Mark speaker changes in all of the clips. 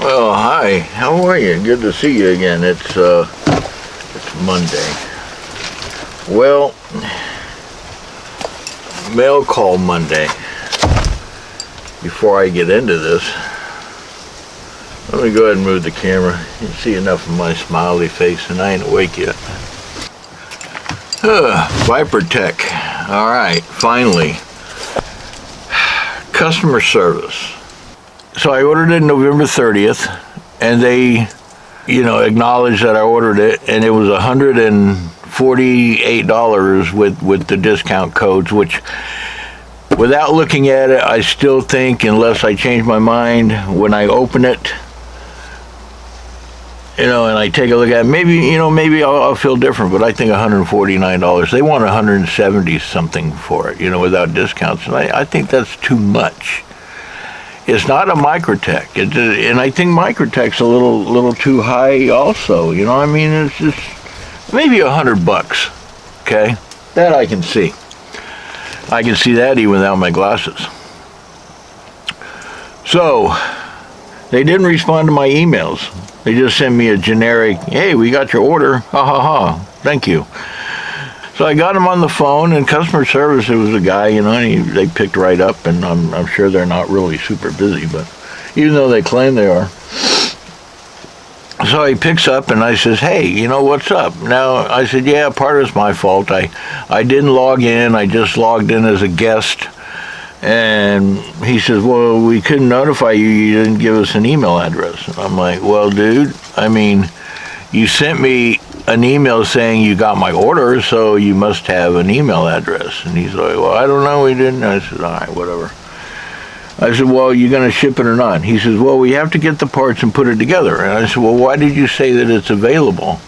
Speaker 1: Well, hi. How are you? Good to see you again. It's Monday. Well, mail call Monday. Before I get into this, let me go ahead and move the camera. You can see enough of my smiley face, and I ain't awake yet. ViperTec. All right, finally. Customer service. So I ordered it November 30th, and they, acknowledged that I ordered it, and it was $148 with the discount codes, which, without looking at it, I still think, unless I change my mind, when I open it, and I take a look at it, maybe I'll feel different, but I think $149. They want 170 something for it, without discounts, and I think that's too much. It's not a Microtech, and I think Microtech's a little too high also. It's just maybe $100, okay? That I can see. I can see that even without my glasses. So, they didn't respond to my emails. They just sent me a generic, hey, we got your order, ha ha ha, thank you. So I got him on the phone, and customer service, it was a guy, and they picked right up, and I'm sure they're not really super busy, but even though they claim they are. So he picks up, and I says, hey, what's up? Now, I said, yeah, part of it's my fault. I didn't log in. I just logged in as a guest. And he says, well, we couldn't notify you. You didn't give us an email address. And I'm like, well, dude, you sent me an email saying you got my order, so you must have an email address. And he's like, well, I don't know, we didn't. I said, all right, whatever. I said, well, you going to ship it or not? He says, well, we have to get the parts and put it together. And I said, well, why did you say that it's available?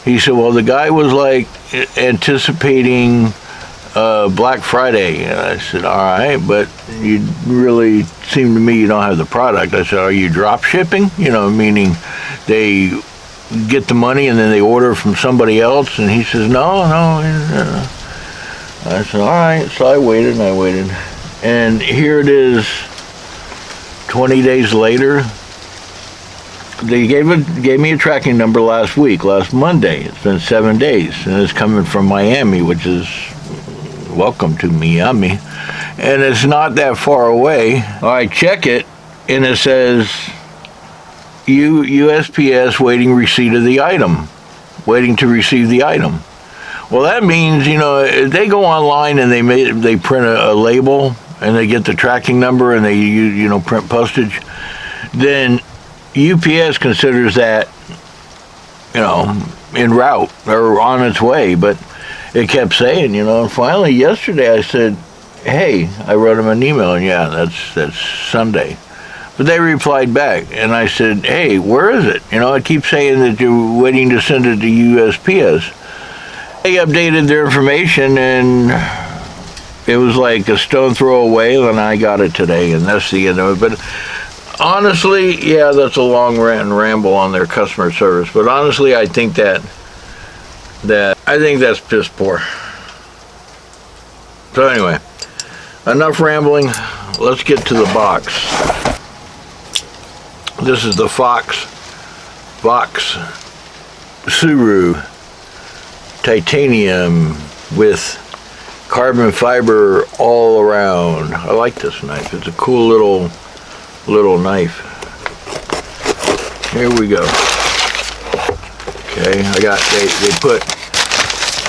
Speaker 1: He said, well, the guy was like anticipating Black Friday. And I said, all right, but you really seem to me you don't have the product. I said, are you drop shipping? Meaning they get the money and then they order from somebody else. And he says, no. I said, all right. So I waited. And here it is, 20 days later. They gave me a tracking number last Monday. It's been 7 days, and it's coming from Miami, which is welcome to Miami. And it's not that far away. I check it, and it says, USPS waiting receipt of the item, waiting to receive the item. Well, that means, if they go online and they print a label and they get the tracking number and they print postage, then UPS considers that, en route or on its way. But it kept saying, and finally yesterday I said, hey, I wrote them an email, and yeah, that's Sunday. But they replied back, and I said, hey, where is it? It keeps saying that you're waiting to send it to USPS. They updated their information, and it was like a stone throw away, and I got it today, and that's the end of it. But honestly, yeah, that's a long rant and ramble on their customer service, but honestly, I think that's piss poor. So anyway, enough rambling. Let's get to the box. This is the Vox Suru titanium with carbon fiber all around. I like this knife. It's a cool little knife. Here we go. Okay,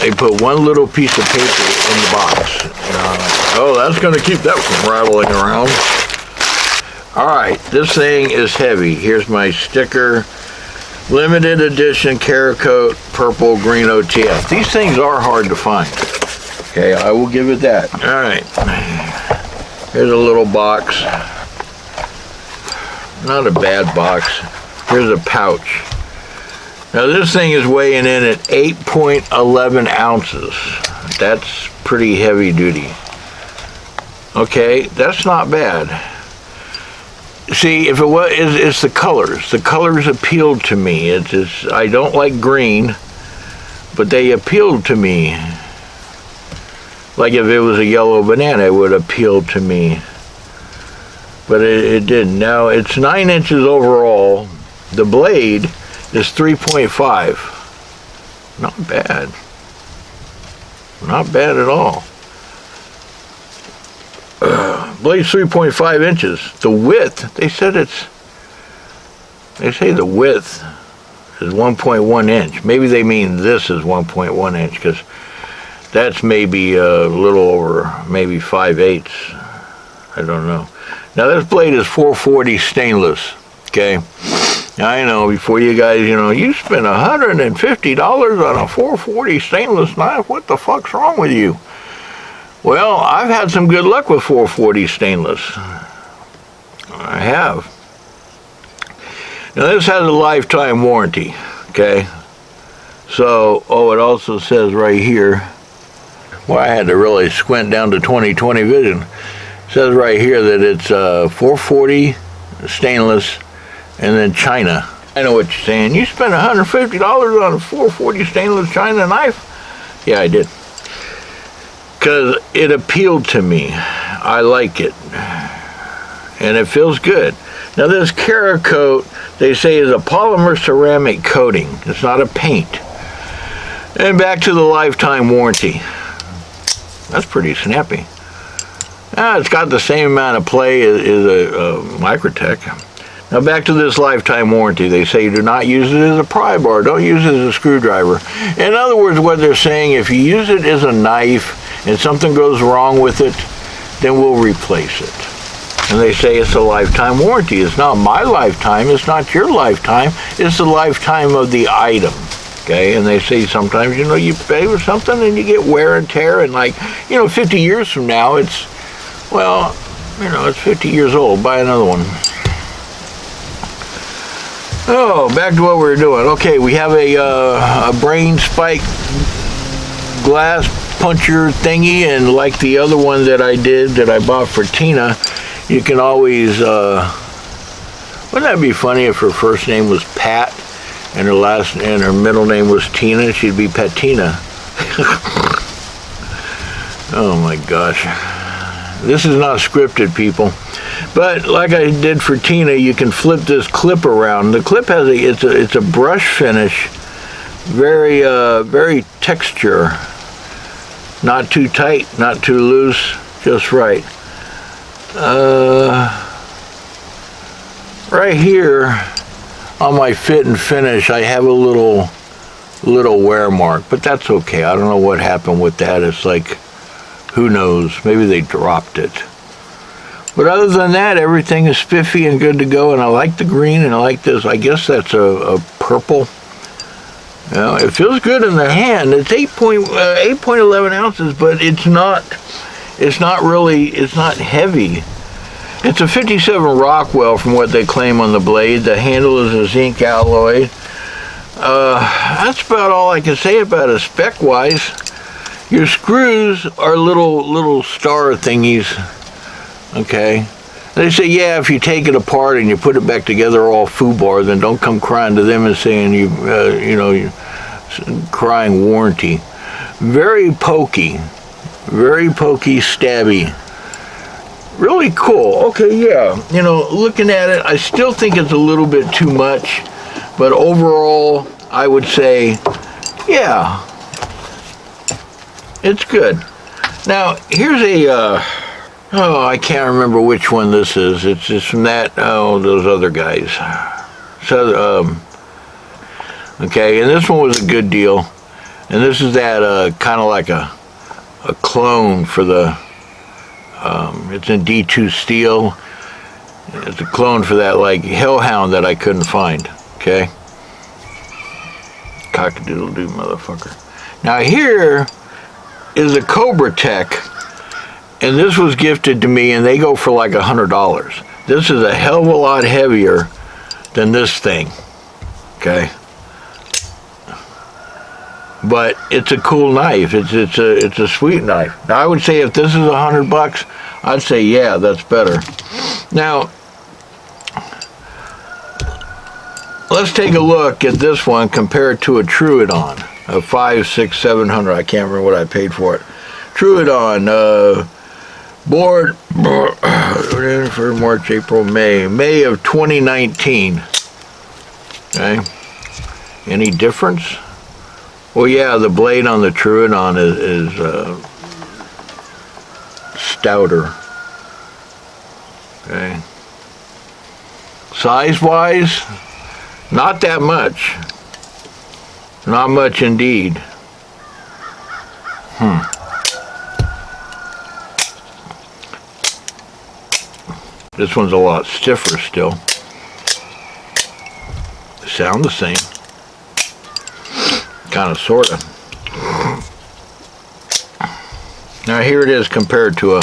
Speaker 1: they put one little piece of paper in the box. Oh, that's going to keep that from rattling around. Alright, this thing is heavy. Here's my sticker. Limited edition Cerakote purple green OTF. These things are hard to find. Okay, I will give it that. Alright. Here's a little box. Not a bad box. Here's a pouch. Now this thing is weighing in at 8.11 ounces. That's pretty heavy duty. Okay, that's not bad. See, if it was, it's the colors. The colors appealed to me. I don't like green, but they appealed to me. Like if it was a yellow banana, it would appeal to me. but it didn't. Now it's 9 inches overall. The blade is 3.5. Not bad. Not bad at all. Blade's 3.5 inches. The width, they say the width is 1.1 inch. Maybe they mean this is 1.1 inch, because that's maybe a little over, maybe 5/8. I don't know. Now this blade is 440 stainless, okay? I know, before you guys, you spend $150 on a 440 stainless knife. What the fuck's wrong with you? Well, I've had some good luck with 440 stainless. I have. Now this has a lifetime warranty, okay? So, it also says right here, well, I had to really squint down to 20/20 vision. It says right here that it's 440 stainless and then China. I know what you're saying. You spent $150 on a 440 stainless China knife? Yeah, I did. Because it appealed to me. I like it. And it feels good. Now this Cerakote, they say, is a polymer-ceramic coating. It's not a paint. And back to the lifetime warranty. That's pretty snappy. It's got the same amount of play as a ViperTec. Now back to this lifetime warranty. They say do not use it as a pry bar. Don't use it as a screwdriver. In other words, what they're saying, if you use it as a knife and something goes wrong with it, then we'll replace it. And they say it's a lifetime warranty. It's not my lifetime. It's not your lifetime. It's the lifetime of the item. Okay, and they say sometimes, you pay for something and you get wear and tear, and 50 years from now, it's 50 years old. Buy another one. Oh, back to what we were doing. Okay, we have a brain spike glass puncher thingy, and like the other one that I bought for Tina, you can always, wouldn't that be funny if her first name was Pat and her middle name was Tina? She'd be Patina. Oh my gosh. This is not scripted, people. But like I did for Tina, you can flip this clip around. The clip has it's a brush finish, very texture. Not too tight, not too loose, just right. Right here on my fit and finish, I have a little wear mark, but that's okay. I don't know what happened with that. It's like, who knows? Maybe they dropped it. But other than that, everything is spiffy and good to go, and I like the green, and I like this. I guess that's a purple. It feels good in the hand. It's 8.11 ounces, but it's not heavy. It's a 57 Rockwell from what they claim on the blade. The handle is a zinc alloy. That's about all I can say about it spec-wise. Your screws are little star thingies. Okay. They say, yeah, if you take it apart and you put it back together all foobar, then don't come crying to them and saying you're crying warranty. Very pokey, stabby. Really cool. Okay, yeah. Looking at it, I still think it's a little bit too much, but overall, I would say, yeah, it's good. Now, here's I can't remember which one this is. It's just from those other guys. So, okay, and this one was a good deal. And this is that kind of like a clone for the, it's in D2 steel. It's a clone for that, like, Hellhound that I couldn't find, okay? Cock-a-doodle-doo, motherfucker. Now here is a Cobra Tech, and this was gifted to me, and they go for like $100. This is a hell of a lot heavier than this thing, okay? But it's a cool knife. It's a sweet knife. Now I would say if this is $100, I'd say yeah, that's better. Now let's take a look at this one compared to a Truidon, a 500, 600, 700. I can't remember what I paid for it. Truidon, Board for March, April, May of 2019. Okay. Any difference? Well, yeah, the blade on the Troodon is stouter. Okay. Size-wise, not that much. Not much indeed. This one's a lot stiffer still. Sound the same. Kind of, sort of. Now here it is compared to a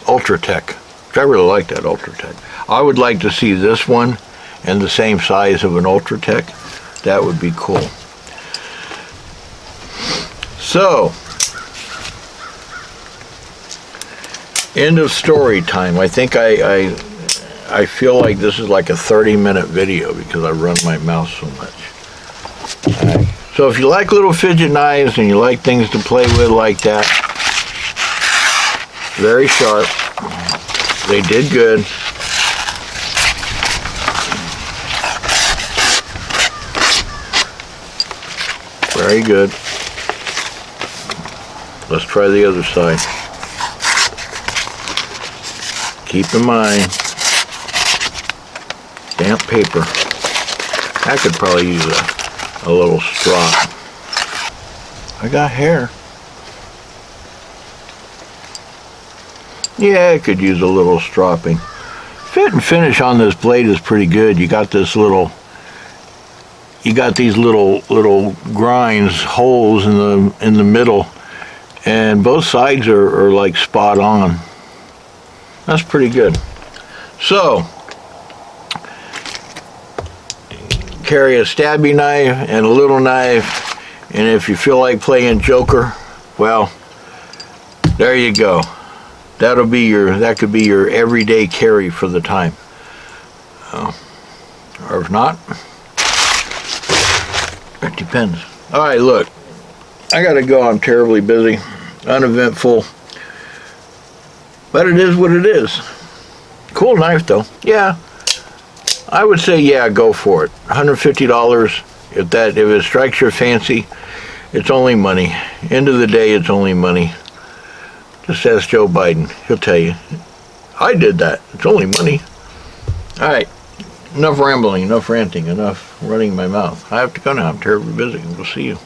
Speaker 1: Ultratech, which I really like that Ultratech. I would like to see this one and the same size of an Ultratech. That would be cool. So, end of story time. I think I feel like this is like a 30-minute video because I run my mouth so much. Right. So if you like little fidget knives and you like things to play with like that, very sharp. They did good. Very good. Let's try the other side. Keep in mind, damp paper. I could probably use a little strop. I got hair. Yeah, I could use a little stropping. Fit and finish on this blade is pretty good. You got these little grinds, holes in the middle, and both sides are like spot on. That's pretty good. So, carry a stabby knife and a little knife, and if you feel like playing Joker, well, there you go. That could be your everyday carry for the time. Or if not, it depends. All right, look, I gotta go. I'm terribly busy, uneventful, but it is what it is. Cool knife though. Yeah, I would say yeah, go for it. $150. If it strikes your fancy, it's only money. End of the day, it's only money. Just ask Joe Biden. He'll tell you. I did that. It's only money. All right. Enough rambling, enough ranting, enough running my mouth. I have to go now. I'm terribly busy. We'll see you.